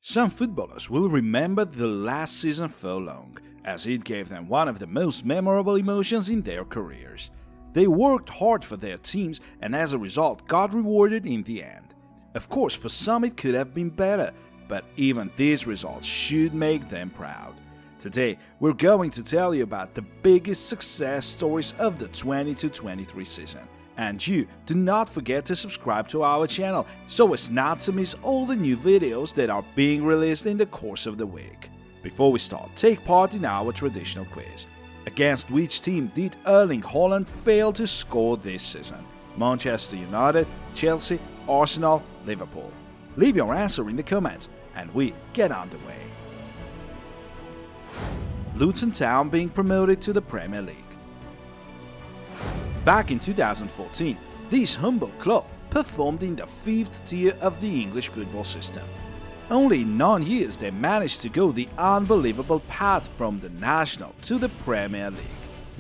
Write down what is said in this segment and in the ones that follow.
Some footballers will remember the last season for long, as it gave them one of the most memorable emotions in their careers. They worked hard for their teams and as a result got rewarded in the end. Of course, for some it could have been better, but even these results should make them proud. Today, we're going to tell you about the biggest success stories of the 22-23 season. And you do not forget to subscribe to our channel so as not to miss all the new videos that are being released in the course of the week. Before we start, take part in our traditional quiz. Against which team did Erling Haaland fail to score this season? Manchester United, Chelsea, Arsenal, Liverpool? Leave your answer in the comments and we get underway. Luton Town being promoted to the Premier League. Back in 2014, this humble club performed in the 5th tier of the English football system. Only in 9 years they managed to go the unbelievable path from the National to the Premier League.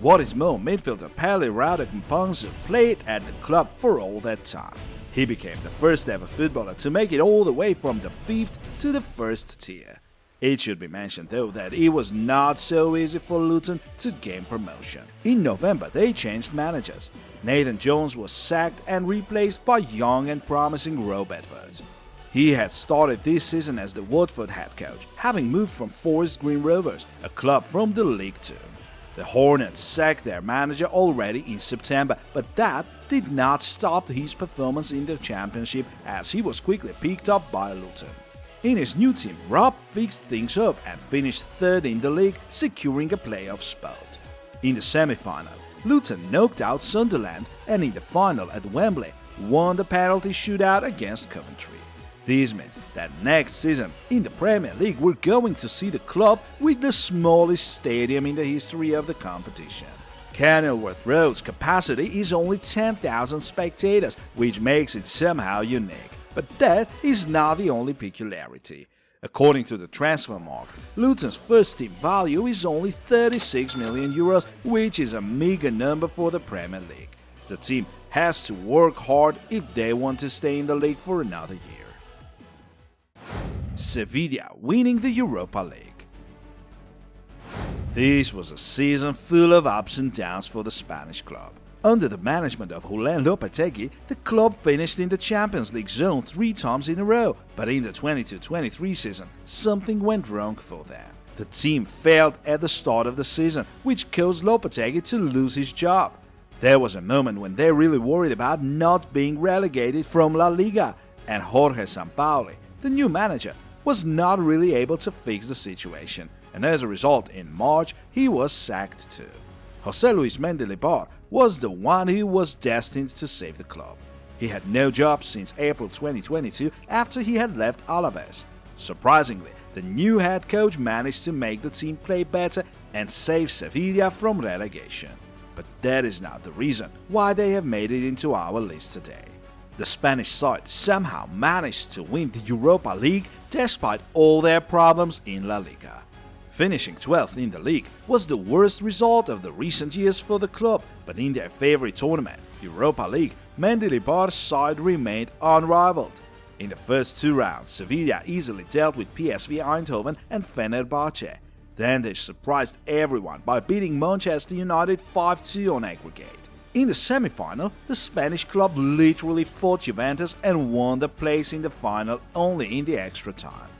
What is more, midfielder Pele Radokumpansu played at the club for all that time. He became the first ever footballer to make it all the way from the 5th to the 1st tier. It should be mentioned though that it was not so easy for Luton to gain promotion. In November they changed managers. Nathan Jones was sacked and replaced by young and promising Rob Edwards. He had started this season as the Watford head coach, having moved from Forest Green Rovers, a club from the League Two. The Hornets sacked their manager already in September, but that did not stop his performance in the Championship as he was quickly picked up by Luton. In his new team, Rob fixed things up and finished 3rd in the league, securing a playoff spot. In the semi-final, Luton knocked out Sunderland and in the final at Wembley, won the penalty shootout against Coventry. This means that next season, in the Premier League, we're going to see the club with the smallest stadium in the history of the competition. Kenilworth Road's capacity is only 10,000 spectators, which makes it somehow unique. But that is not the only peculiarity. According to the Transfermarkt, Luton's first team value is only 36 million euros, which is a meager number for the Premier League. The team has to work hard if they want to stay in the league for another year. Sevilla winning the Europa League. This was a season full of ups and downs for the Spanish club. Under the management of Julen Lopetegui, the club finished in the Champions League zone 3 times in a row, but in the 22-23 season, something went wrong for them. The team failed at the start of the season, which caused Lopetegui to lose his job. There was a moment when they really worried about not being relegated from La Liga, and Jorge Sampaoli, the new manager, was not really able to fix the situation, and as a result, in March, he was sacked too. José Luis Mendilibar was the one who was destined to save the club. He had no job since April 2022 after he had left Alaves. Surprisingly, the new head coach managed to make the team play better and save Sevilla from relegation. But that is not the reason why they have made it into our list today. The Spanish side somehow managed to win the Europa League despite all their problems in La Liga. Finishing 12th in the league was the worst result of the recent years for the club, but in their favorite tournament, Europa League, Mendilibar's side remained unrivaled. In the first 2 rounds, Sevilla easily dealt with PSV Eindhoven and Fenerbahce. Then they surprised everyone by beating Manchester United 5-2 on aggregate. In the semi-final, the Spanish club literally fought Juventus and won the place in the final only in the extra time.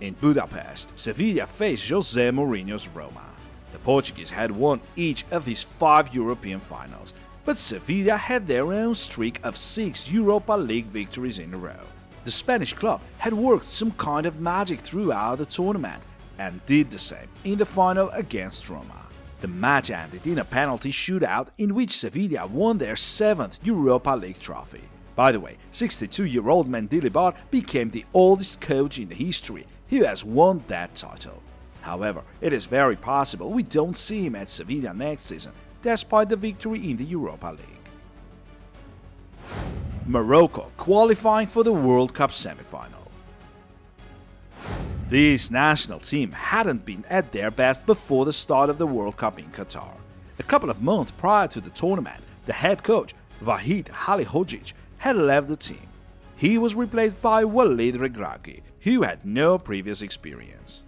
In Budapest, Sevilla faced José Mourinho's Roma. The Portuguese had won each of his 5 European finals, but Sevilla had their own streak of 6 Europa League victories in a row. The Spanish club had worked some kind of magic throughout the tournament and did the same in the final against Roma. The match ended in a penalty shootout in which Sevilla won their 7th Europa League trophy. By the way, 62-year-old Mendilibar became the oldest coach in the history who has won that title. However, it is very possible we don't see him at Sevilla next season, despite the victory in the Europa League. Morocco qualifying for the World Cup semi-final. This national team hadn't been at their best before the start of the World Cup in Qatar. A couple of months prior to the tournament, the head coach, Vahid Halilhodžić, had left the team. He was replaced by Walid Regragui, who had no previous experience.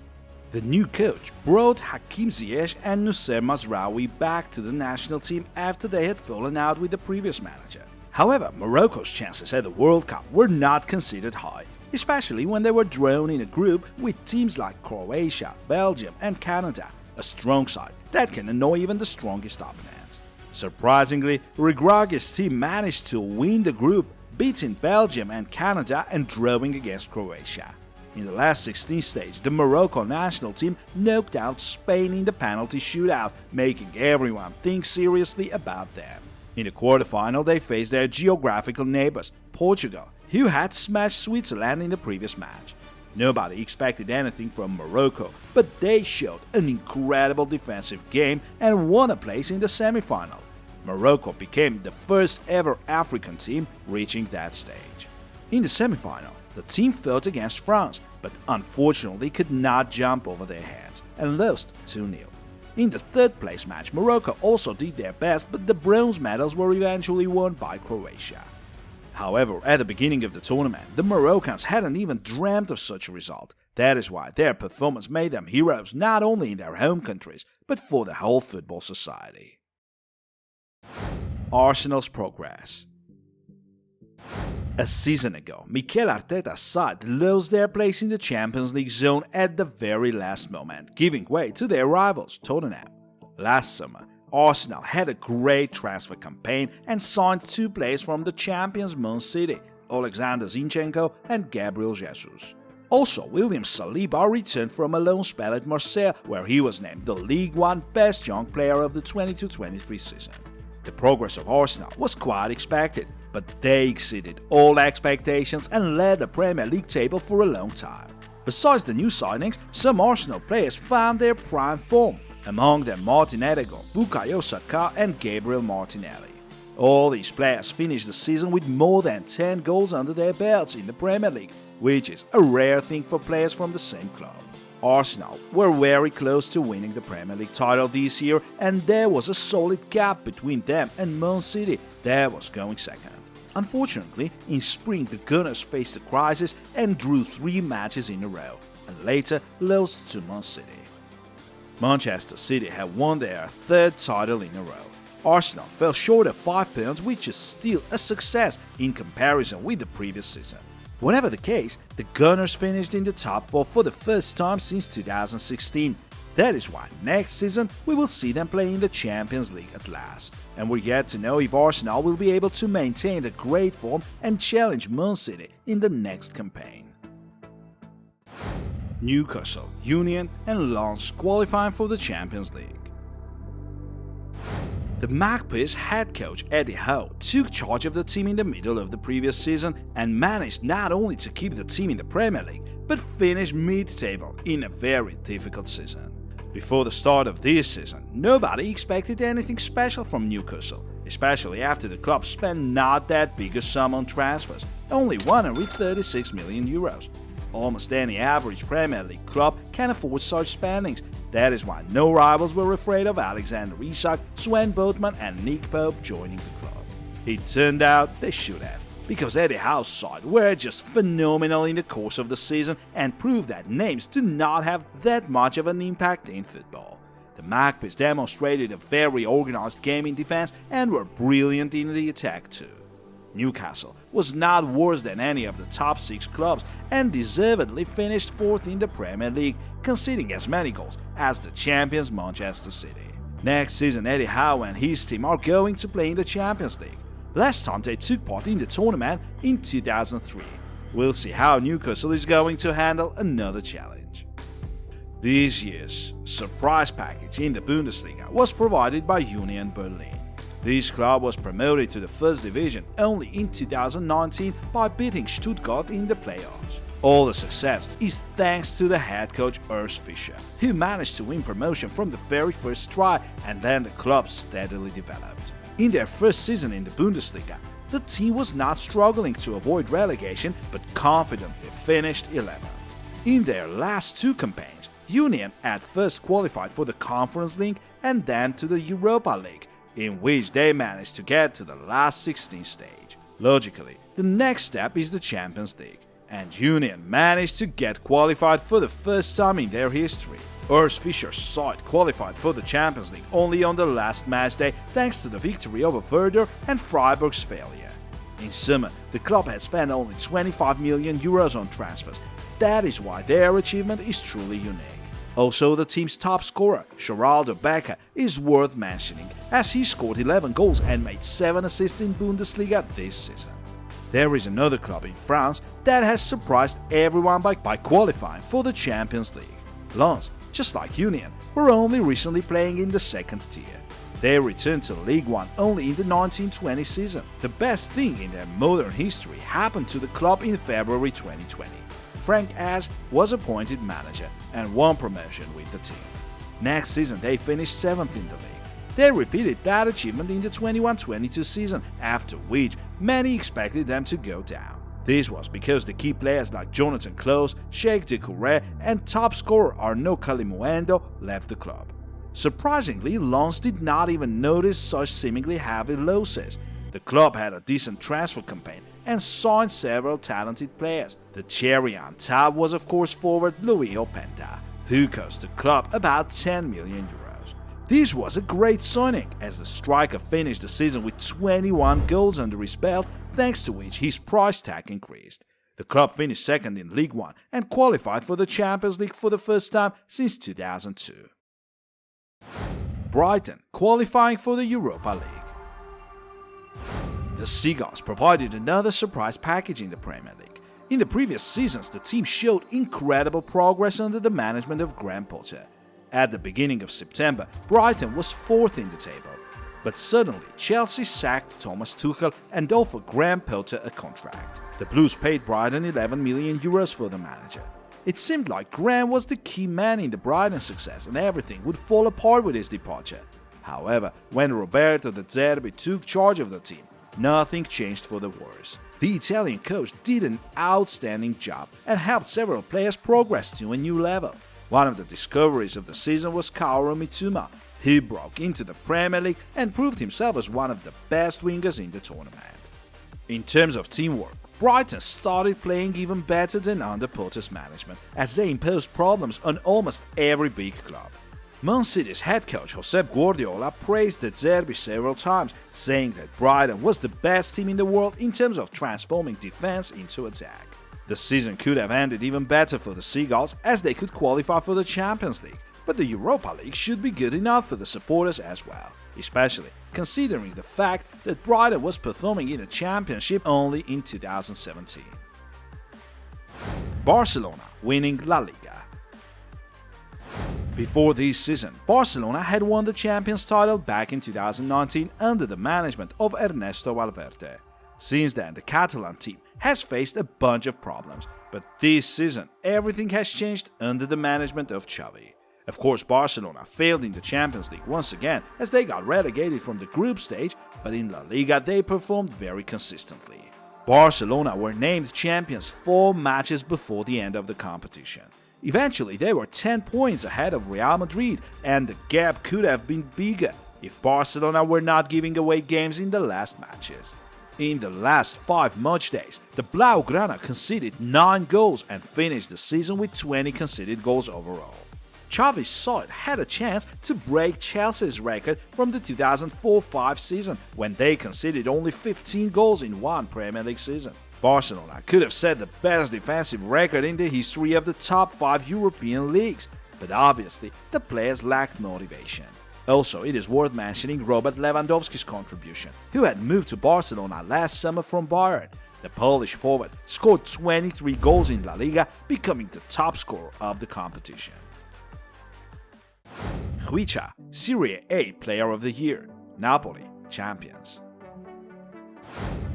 The new coach brought Hakim Ziyech and Nusser Mazraoui back to the national team after they had fallen out with the previous manager. However, Morocco's chances at the World Cup were not considered high, especially when they were drawn in a group with teams like Croatia, Belgium and Canada, a strong side that can annoy even the strongest opponents. Surprisingly, Regragui's team managed to win the group, beating Belgium and Canada and drawing against Croatia. In the last 16 stage, the Morocco national team knocked out Spain in the penalty shootout, making everyone think seriously about them. In the quarterfinal, they faced their geographical neighbors, Portugal, who had smashed Switzerland in the previous match. Nobody expected anything from Morocco, but they showed an incredible defensive game and won a place in the semi-final. Morocco became the first ever African team reaching that stage. In the semi-final, the team fought against France, but unfortunately could not jump over their heads and lost 2-0. In the third place match, Morocco also did their best, but the bronze medals were eventually won by Croatia. However, at the beginning of the tournament, the Moroccans hadn't even dreamt of such a result. That is why their performance made them heroes not only in their home countries, but for the whole football society. Arsenal's progress. A season ago, Mikel Arteta's side lost their place in the Champions League zone at the very last moment, giving way to their rivals, Tottenham. Last summer, Arsenal had a great transfer campaign and signed two players from the champions Man City, Alexander Zinchenko and Gabriel Jesus. Also, William Saliba returned from a loan spell at Marseille, where he was named the League One Best Young Player of the 22-23 season. The progress of Arsenal was quite expected, but they exceeded all expectations and led the Premier League table for a long time. Besides the new signings, some Arsenal players found their prime form, among them Martin Odegaard, Bukayo Saka and Gabriel Martinelli. All these players finished the season with more than 10 goals under their belts in the Premier League, which is a rare thing for players from the same club. Arsenal were very close to winning the Premier League title this year, and there was a solid gap between them and Man City that was going second. Unfortunately, in spring the Gunners faced a crisis and drew 3 matches in a row, and later lost to Man City. Manchester City have won their 3rd title in a row. Arsenal fell short of 5 points, which is still a success in comparison with the previous season. Whatever the case, the Gunners finished in the top 4 for the first time since 2016. That is why next season we will see them play in the Champions League at last. And we're yet to know if Arsenal will be able to maintain the great form and challenge Man City in the next campaign. Newcastle, Union and Lens qualifying for the Champions League. The Magpies head coach Eddie Howe took charge of the team in the middle of the previous season and managed not only to keep the team in the Premier League, but finish mid-table in a very difficult season. Before the start of this season, nobody expected anything special from Newcastle, especially after the club spent not that big a sum on transfers, only 136 million euros. Almost any average Premier League club can afford such spendings. That is why no rivals were afraid of Alexander Isak, Sven Botman and Nick Pope joining the club. It turned out they should have, because Eddie Howe's side were just phenomenal in the course of the season and proved that names do not have that much of an impact in football. The Magpies demonstrated a very organized game in defense and were brilliant in the attack too. Newcastle was not worse than any of the top 6 clubs and deservedly finished 4th in the Premier League, conceding as many goals as the champions Manchester City. Next season, Eddie Howe and his team are going to play in the Champions League. Last time they took part in the tournament in 2003. We'll see how Newcastle is going to handle another challenge. This year's surprise package in the Bundesliga was provided by Union Berlin. This club was promoted to the first division only in 2019 by beating Stuttgart in the playoffs. All the success is thanks to the head coach Urs Fischer, who managed to win promotion from the very first try, and then the club steadily developed. In their first season in the Bundesliga, the team was not struggling to avoid relegation but confidently finished 11th. In their last 2 campaigns, Union at first qualified for the Conference League and then to the Europa League, in which they managed to get to the last 16 stage. Logically, the next step is the Champions League. And Union managed to get qualified for the first time in their history. Urs Fischer's side qualified for the Champions League only on the last match day thanks to the victory over Werder and Freiburg's failure. In summer, the club had spent only 25 million euros on transfers. That is why their achievement is truly unique. Also, the team's top scorer, Geraldo Becker, is worth mentioning, as he scored 11 goals and made 7 assists in Bundesliga this season. There is another club in France that has surprised everyone by qualifying for the Champions League. Lens, just like Union, were only recently playing in the second tier. They returned to Ligue 1 only in the 1920 season. The best thing in their modern history happened to the club in February 2020. Frank Ash was appointed manager and won promotion with the team. Next season they finished 7th in the league. They repeated that achievement in the 21-22 season, after which many expected them to go down. This was because the key players like Jonathan Klose, Sheikh Doucouré and top scorer Arnaud Kalimuendo left the club. Surprisingly, Lens did not even notice such seemingly heavy losses. The club had a decent transfer campaign and signed several talented players. The cherry on top was of course forward Louis Openda, who cost the club about 10 million euros. This was a great signing, as the striker finished the season with 21 goals under his belt, thanks to which his price tag increased. The club finished second in Ligue 1 and qualified for the Champions League for the first time since 2002. Brighton qualifying for the Europa League. The Seagulls provided another surprise package in the Premier League. In the previous seasons, the team showed incredible progress under the management of Graham Potter. At the beginning of September, Brighton was 4th in the table. But suddenly, Chelsea sacked Thomas Tuchel and offered Graham Potter a contract. The Blues paid Brighton 11 million euros for the manager. It seemed like Graham was the key man in the Brighton success and everything would fall apart with his departure. However, when Roberto De Zerbi took charge of the team, nothing changed for the worse. The Italian coach did an outstanding job and helped several players progress to a new level. One of the discoveries of the season was Kaoru Mitoma. He broke into the Premier League and proved himself as one of the best wingers in the tournament. In terms of teamwork, Brighton started playing even better than under Potter's management, as they imposed problems on almost every big club. Man City's head coach Josep Guardiola praised De Zerbi several times, saying that Brighton was the best team in the world in terms of transforming defense into attack. The season could have ended even better for the Seagulls, as they could qualify for the Champions League, but the Europa League should be good enough for the supporters as well, especially considering the fact that Brighton was performing in the Championship only in 2017. Barcelona winning La Liga. Before this season, Barcelona had won the Champions title back in 2019 under the management of Ernesto Valverde. Since then, the Catalan team has faced a bunch of problems, but this season everything has changed under the management of Xavi. Of course, Barcelona failed in the Champions League once again as they got relegated from the group stage, but in La Liga they performed very consistently. Barcelona were named champions 4 matches before the end of the competition. Eventually, they were 10 points ahead of Real Madrid, and the gap could have been bigger if Barcelona were not giving away games in the last matches. In the last 5 match days, the Blaugrana conceded 9 goals and finished the season with 20 conceded goals overall. Xavi's side had a chance to break Chelsea's record from the 2004-05 season, when they conceded only 15 goals in one Premier League season. Barcelona could have set the best defensive record in the history of the top 5 European leagues, but obviously the players lacked motivation. Also, it is worth mentioning Robert Lewandowski's contribution, who had moved to Barcelona last summer from Bayern. The Polish forward scored 23 goals in La Liga, becoming the top scorer of the competition. Hvicha, Serie A Player of the Year, Napoli, champions.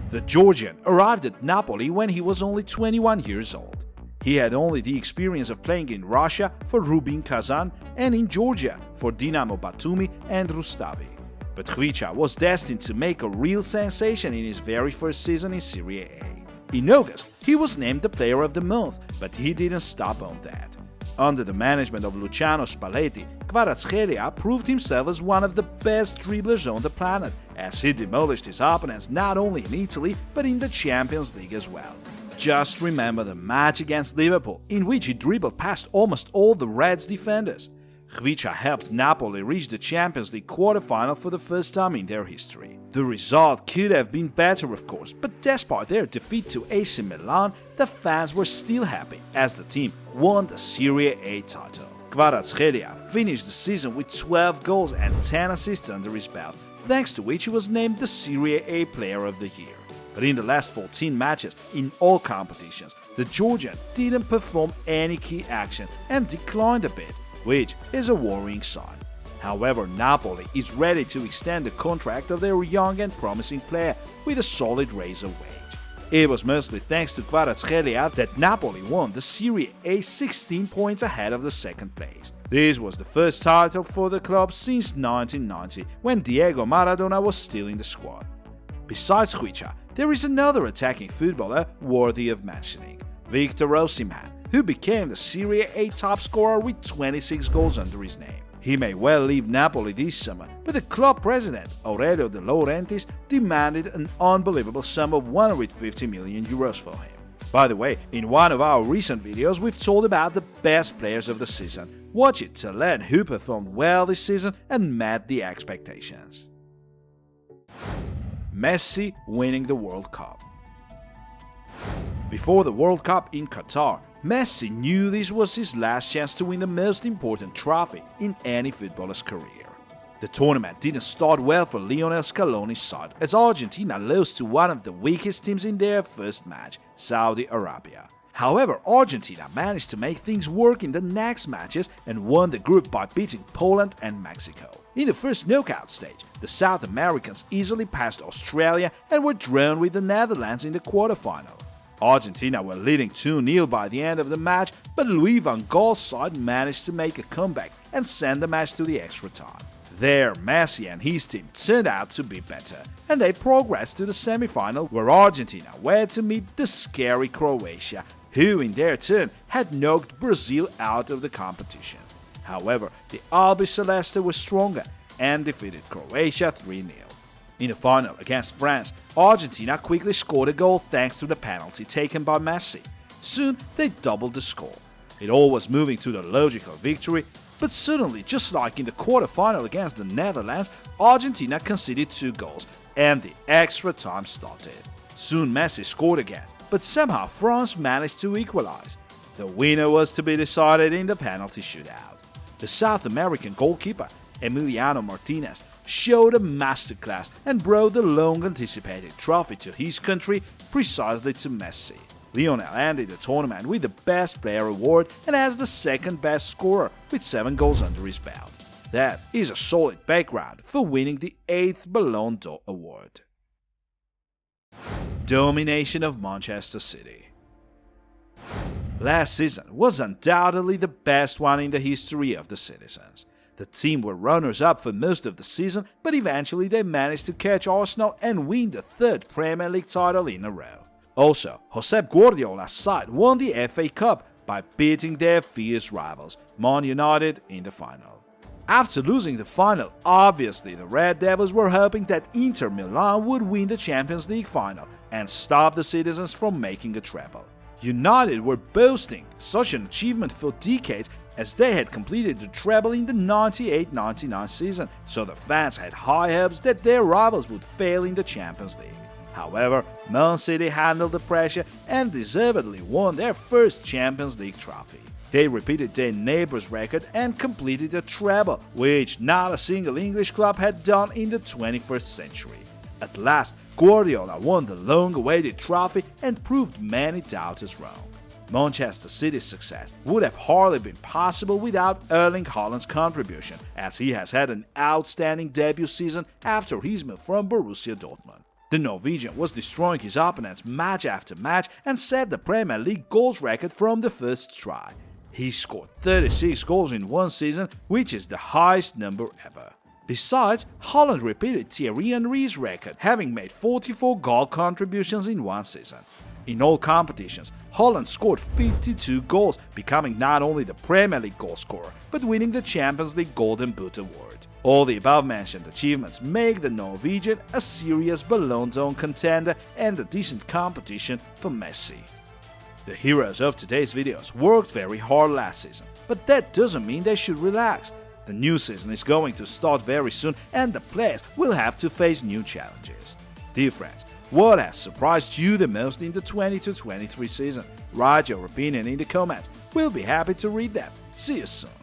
The Georgian arrived at Napoli when he was only 21 years old. He had only the experience of playing in Russia for Rubin Kazan and in Georgia for Dinamo Batumi and Rustavi. But Hvicha was destined to make a real sensation in his very first season in Serie A. In August, he was named the Player of the Month, but he didn't stop on that. Under the management of Luciano Spalletti, Kvaratskhelia proved himself as one of the best dribblers on the planet, as he demolished his opponents not only in Italy but in the Champions League as well. Just remember the match against Liverpool, in which he dribbled past almost all the Reds' defenders. Khvicha helped Napoli reach the Champions League quarter-final for the first time in their history. The result could have been better, of course, but despite their defeat to AC Milan, the fans were still happy as the team won the Serie A title. Kvaratskhelia finished the season with 12 goals and 10 assists under his belt, thanks to which he was named the Serie A Player of the Year. But in the last 14 matches in all competitions, the Georgian didn't perform any key action and declined a bit, which is a worrying sign. However, Napoli is ready to extend the contract of their young and promising player with a solid raise of wage. It was mostly thanks to Kvaratskhelia that Napoli won the Serie A 16 points ahead of the second place. This was the first title for the club since 1990, when Diego Maradona was still in the squad. Besides Khvicha, there is another attacking footballer worthy of mentioning, Victor Osimhen, who became the Serie A top scorer with 26 goals under his name. He may well leave Napoli this summer, but the club president, Aurelio De Laurentiis, demanded an unbelievable sum of 150 million euros for him. By the way, in one of our recent videos we've told about the best players of the season. Watch it to learn who performed well this season and met the expectations. Messi winning the World Cup. Before the World Cup in Qatar, Messi knew this was his last chance to win the most important trophy in any footballer's career. The tournament didn't start well for Lionel Scaloni's side, as Argentina lost to one of the weakest teams in their first match, Saudi Arabia. However, Argentina managed to make things work in the next matches and won the group by beating Poland and Mexico. In the first knockout stage, the South Americans easily passed Australia and were drawn with the Netherlands in the quarterfinal. Argentina were leading 2-0 by the end of the match, but Louis van Gaal's side managed to make a comeback and send the match to the extra time. There, Messi and his team turned out to be better, and they progressed to the semi-final, where Argentina were to meet the scary Croatia, who in their turn had knocked Brazil out of the competition. However, the Albiceleste was stronger and defeated Croatia 3-0. In the final against France, Argentina quickly scored a goal thanks to the penalty taken by Messi. Soon they doubled the score. It all was moving to the logical victory, but suddenly, just like in the quarterfinal against the Netherlands, Argentina conceded 2 goals and the extra time started. Soon Messi scored again, but somehow France managed to equalize. The winner was to be decided in the penalty shootout. The South American goalkeeper, Emiliano Martinez, showed a masterclass and brought the long-anticipated trophy to his country, precisely to Messi. Lionel ended the tournament with the Best Player award and as the second best scorer with 7 goals under his belt. That is a solid background for winning the 8th Ballon d'Or award. Domination of Manchester City. Last season was undoubtedly the best one in the history of the Citizens. The team were runners-up for most of the season, but eventually they managed to catch Arsenal and win the 3rd Premier League title in a row. Also, Josep Guardiola's side won the FA Cup by beating their fierce rivals, Man United, in the final. After losing the final, obviously the Red Devils were hoping that Inter Milan would win the Champions League final and stop the Citizens from making a treble. United were boasting such an achievement for decades, as they had completed the treble in the 98-99 season, so the fans had high hopes that their rivals would fail in the Champions League. However, Man City handled the pressure and deservedly won their first Champions League trophy. They repeated their neighbors' record and completed a treble, which not a single English club had done in the 21st century. At last, Guardiola won the long-awaited trophy and proved many doubters wrong. Manchester City's success would have hardly been possible without Erling Haaland's contribution, as he has had an outstanding debut season after his move from Borussia Dortmund. The Norwegian was destroying his opponents match after match and set the Premier League goals record from the first try. He scored 36 goals in one season, which is the highest number ever. Besides, Haaland repeated Thierry Henry's record, having made 44 goal contributions in one season. In all competitions, Haaland scored 52 goals, becoming not only the Premier League goal scorer, but winning the Champions League Golden Boot award. All the above-mentioned achievements make the Norwegian a serious Ballon d'Or contender and a decent competition for Messi. The heroes of today's videos worked very hard last season, but that doesn't mean they should relax. The new season is going to start very soon and the players will have to face new challenges. Dear friends, what has surprised you the most in the 22-23 season? Write your opinion in the comments. We'll be happy to read them. See you soon.